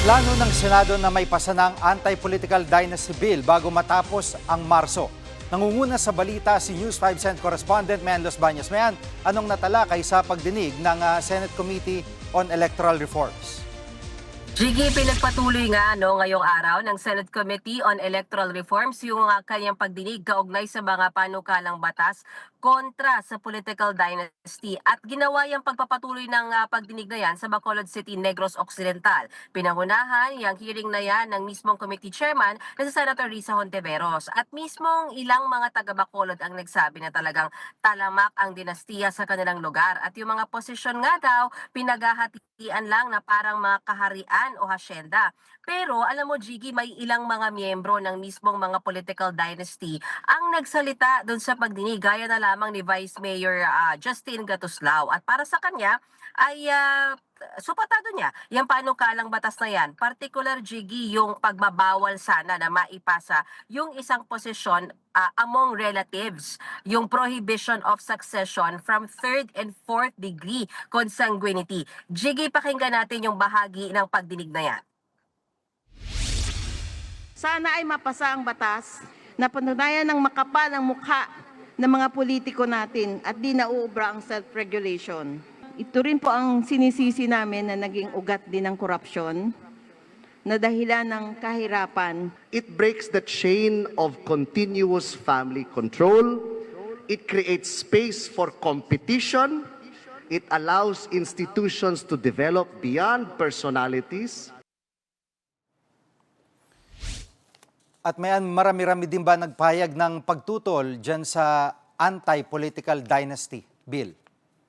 Plano ng Senado na may pasa ng anti-political dynasty bill bago matapos ang Marso. Nangunguna sa balita si News 5 Cent correspondent Mayan Los Baños. Mayan, anong natalakay sa pagdinig ng Senate Committee on Electoral Reforms? Gigi, pinagpatuloy nga ngayong araw ng Senate Committee on Electoral Reforms yung kanyang pagdinig kaugnay sa mga panukalang batas kontra sa political dynasty at ginawa yung pagpapatuloy ng pagdinig na yan sa Bacolod City, Negros Occidental. Pinangunahan yung hearing na yan ng mismong committee chairman na si Senator Risa Hontiveros at mismong ilang mga taga-Bacolod ang nagsabi na talagang talamak ang dinastiya sa kanilang lugar at yung mga posisyon nga daw pinaghahatian lang na parang mga kaharian o hasyenda. Pero alam mo Gigi, may ilang mga miyembro ng mismong mga political dynasty ang nagsalita doon sa pagdinig gaya na lamang ni Vice Mayor Justin Gatuslao. At para sa kanya ay supportado niya yung panukalang batas na yan. Particular Gigi yung pagbabawal sana na maipasa yung isang posisyon among relatives, yung prohibition of succession from third and fourth degree consanguinity. Jiggy, pakinggan natin yung bahagi ng pagdinig na yan. Sana ay mapasa ang batas na patunayan ng makapal ang mukha ng mga politiko natin at di nauubra ang self-regulation. Ito rin po ang sinisisi namin na naging ugat din ng korupsyon na dahilan ng kahirapan. It breaks the chain of continuous family control. It creates space for competition. It allows institutions to develop beyond personalities. At marami-rami din ba nagpahayag ng pagtutol dyan sa anti-political dynasty bill?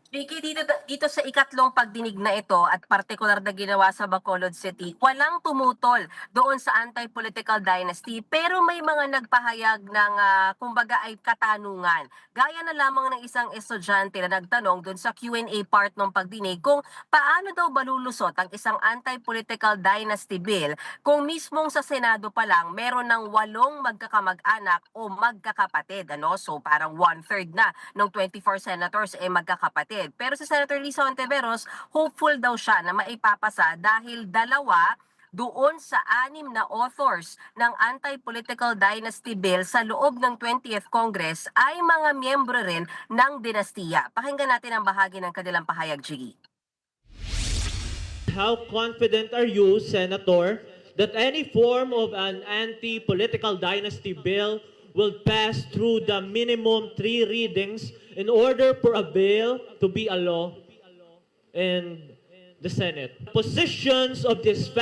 Vicky, dito sa ikatlong pagdinig na ito at partikular na ginawa sa Bacolod City, walang tumutol doon sa anti-political dynasty pero may mga nagpahayag ng kumbaga ay katanungan. Gaya na lamang ng isang estudyante na nagtanong doon sa Q&A part ng pagdinig kung paano daw balulusot ang isang anti-political dynasty bill kung mismong sa Senado pa lang meron ng 8 magkakamag-anak o magkakapatid. So parang 1/3 na ng 24 senators ay magkakapatid. Pero si Senator Risa Hontiveros, hopeful daw siya na maipapasa dahil 2 doon sa 6 na authors ng anti-political dynasty bill sa loob ng 20th Congress ay mga miyembro rin ng dinastiya. Pakinggan natin ang bahagi ng kanilang pahayag, Gigi. How confident are you, Senator, that any form of an anti-political dynasty bill will pass through the minimum 3 readings in order for a bill to be a law in the Senate? Positions of these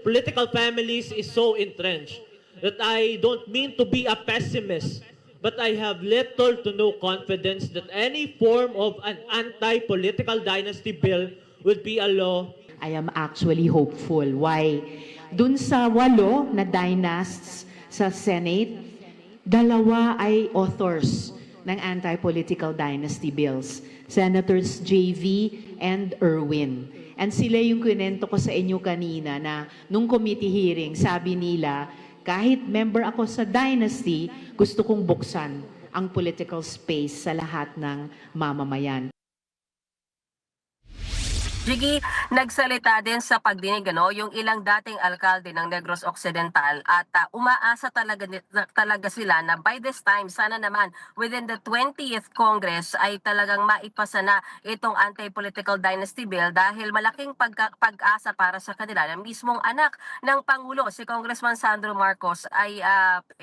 political families is so entrenched that I don't mean to be a pessimist, but I have little to no confidence that any form of an anti-political dynasty bill will be a law. I am actually hopeful. Why? Dun sa 8 na dynasts sa Senate, 2 ay authors ng anti-political dynasty bills. Senators JV and Erwin. And sila yung kinento ko sa inyo kanina na nung committee hearing, sabi nila, kahit member ako sa dynasty, gusto kong buksan ang political space sa lahat ng mamamayan. Gigi, nagsalita din sa pagdinig yung ilang dating alkalde ng Negros Occidental at umaasa talaga sila na by this time, sana naman within the 20th Congress ay talagang maipasa na itong anti-political dynasty bill dahil malaking pag-asa para sa kanila na mismong anak ng Pangulo, si Congressman Sandro Marcos ay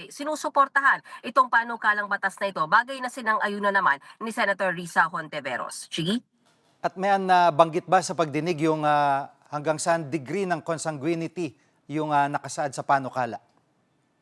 sinusuportahan itong panukalang batas na ito. Bagay na sinang-ayuna naman ni Senator Risa Hontiveros. Gigi? At banggit ba sa pagdinig yung hanggang saan degree ng consanguinity yung nakasaad sa panukala?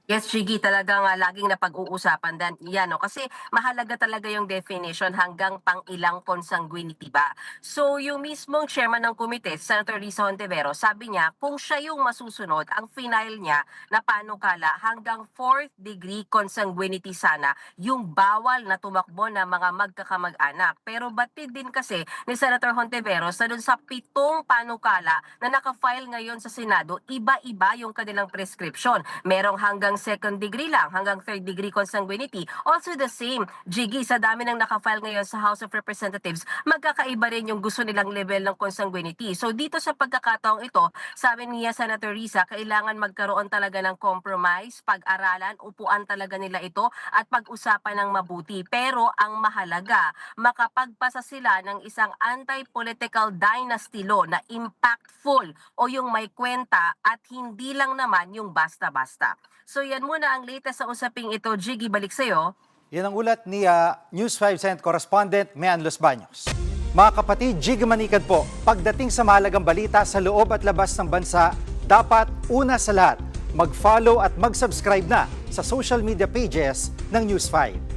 Yes, Gigi, talagang laging napag-uusapan yan. Kasi mahalaga talaga yung definition hanggang pang ilang consanguinity ba. So yung mismong chairman ng komite, Senator Risa Hontiveros, sabi niya kung siya yung masusunod, ang final niya na panukala hanggang 4th degree consanguinity sana yung bawal na tumakbo na mga magkakamag-anak. Pero batid din kasi ni Senator Hontiveros na dun sa 7 panukala na nakafile ngayon sa Senado, iba-iba yung kanilang prescription. Merong hanggang hanggang second degree lang, hanggang third degree consanguinity. Also the same, Jiggy, sa dami ng nakafile ngayon sa House of Representatives, magkakaiba rin yung gusto nilang level ng consanguinity. So dito sa pagkakataong ito, sabi niya Senator Risa, kailangan magkaroon talaga ng compromise, pag-aralan, upuan talaga nila ito at pag-usapan ng mabuti. Pero ang mahalaga, makapagpasa sila ng isang anti-political dynasty law na impactful o yung may kwenta at hindi lang naman yung basta-basta. So yan muna ang latest sa usaping ito. Jiggy, balik sa'yo. Yan ang ulat ni News 5 Senate Correspondent Mian Los Baños. Mga kapatid, Jiggy Manikad po, pagdating sa mahalagang balita sa loob at labas ng bansa, dapat una sa lahat, mag-follow at mag-subscribe na sa social media pages ng News 5.